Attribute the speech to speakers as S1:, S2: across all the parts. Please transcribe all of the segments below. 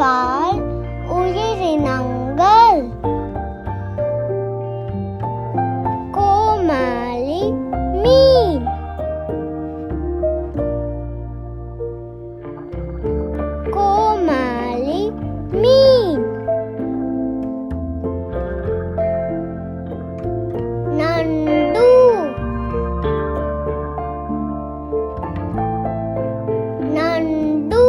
S1: வாழ் உயிரினங்கள். கோமாளி மீன். கோமாளி மீன். நண்டு. நண்டு.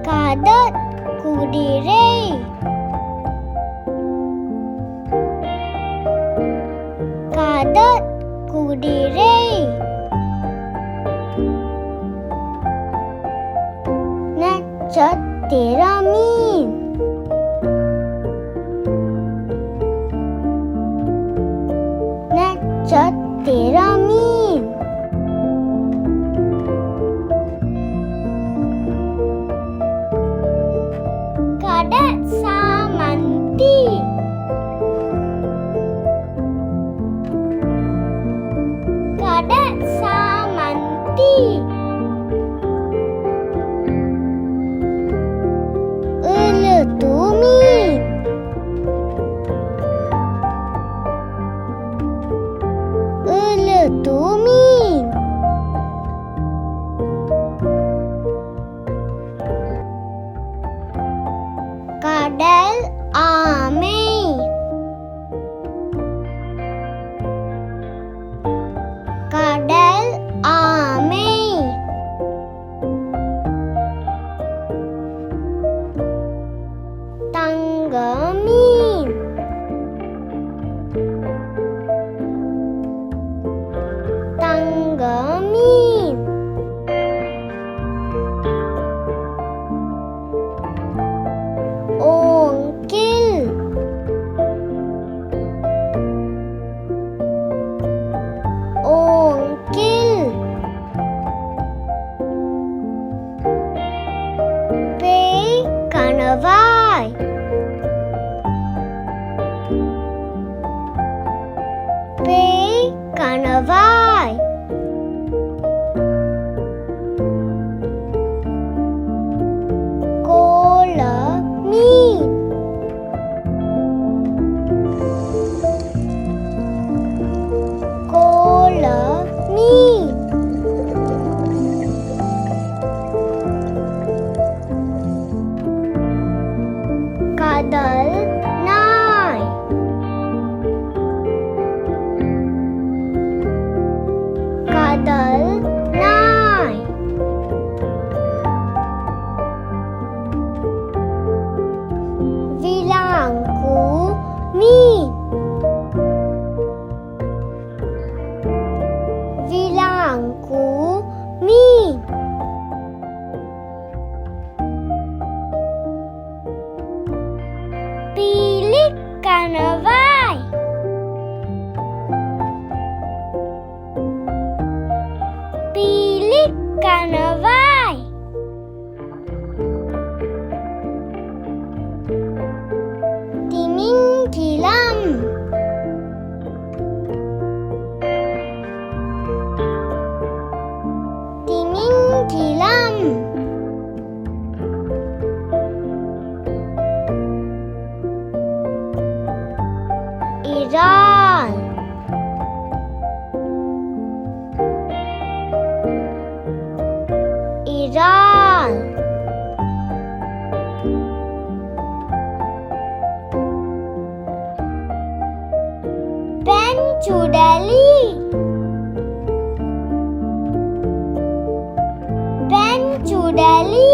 S1: கடற் குதிரை. கடற் குதிரை. நட்சத்திர மீன். நட்சத்திர மீன். கடற் சாமந்தி. கடற் சாமந்தி. இழுத்து மீன். இழுத்து மீன். கடல் ஆமை. கடல் ஆமை. தங்க மீன். தங்க மீன். ஓங்கில். ஓங்கில். பேய் கணவாய். பேய் கணவாய். கோல மீன். கோல மீன். கடல் நாய். கடல் நாய். விலாங்கு மீன். விலாங்கு மீன். பீலிக் கணவாய். பீலிக் கணவாய். திமிங்கிலம். திமிங்கிலம். இறால். இறால். பெண்சுடலி. பெண்சுடலி.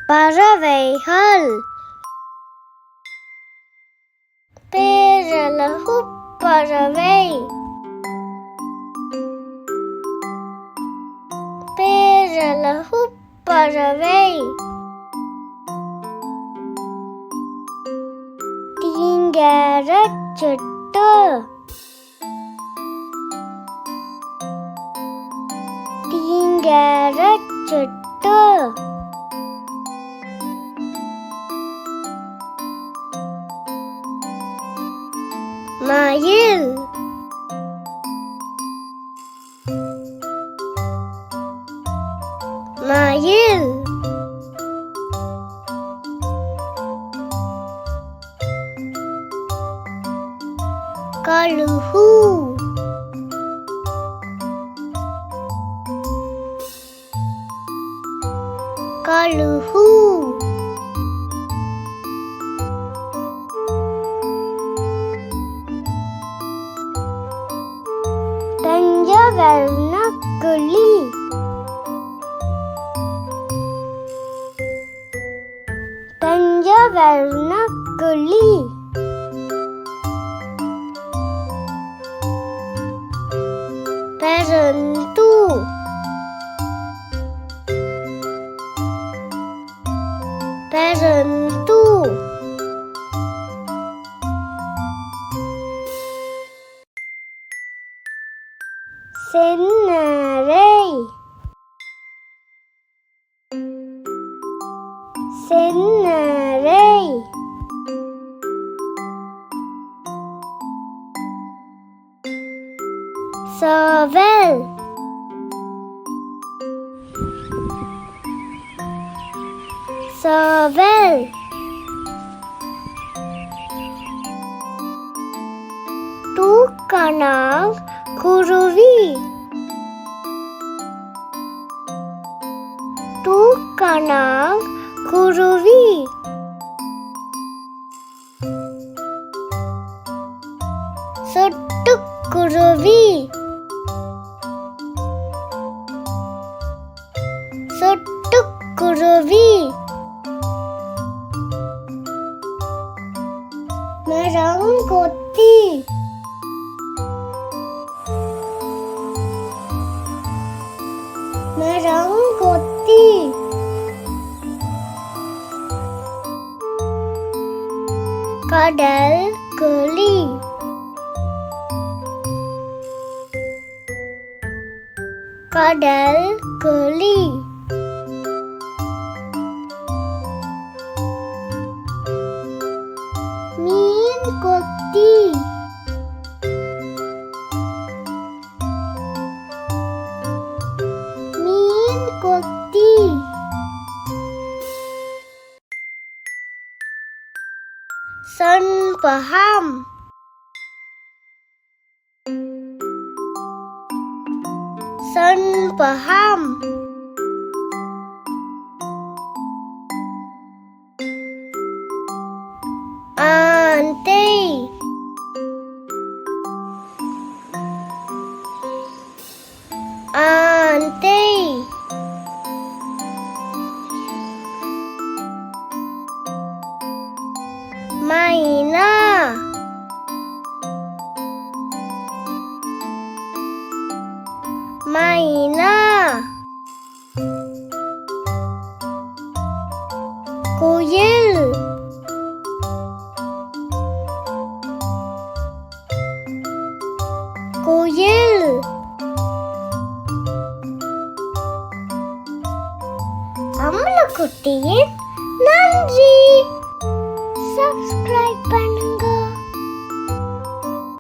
S1: பறவைகள். பேரழகு பறவை. பேரழகு பறவை. தீங்கரச் சிட்டு. தீங்கரச் சிட்டு. மயில் மயில் கழுகு கழுகு பஞ்சவர்ண கிளி பஞ்சவர்ண கிளி பருந்து பருந்து செந்நரை செந்நரை சேவல் சேவல் தூக்கணாங் குருவி தூக்கணாங் குருவி சிட்டுக்குருவி சிட்டுக்குருவி மரங்கொத்தி மரங்கொத்தி கடல் கிளி கடல் கிளி மீன் கொத்தி மீன் கொத்தி செண்பகம் செண்பகம் ஆந்தை ஆந்தை மைனா மைனா குயில் குயில் அம்மலக்குட்டியின்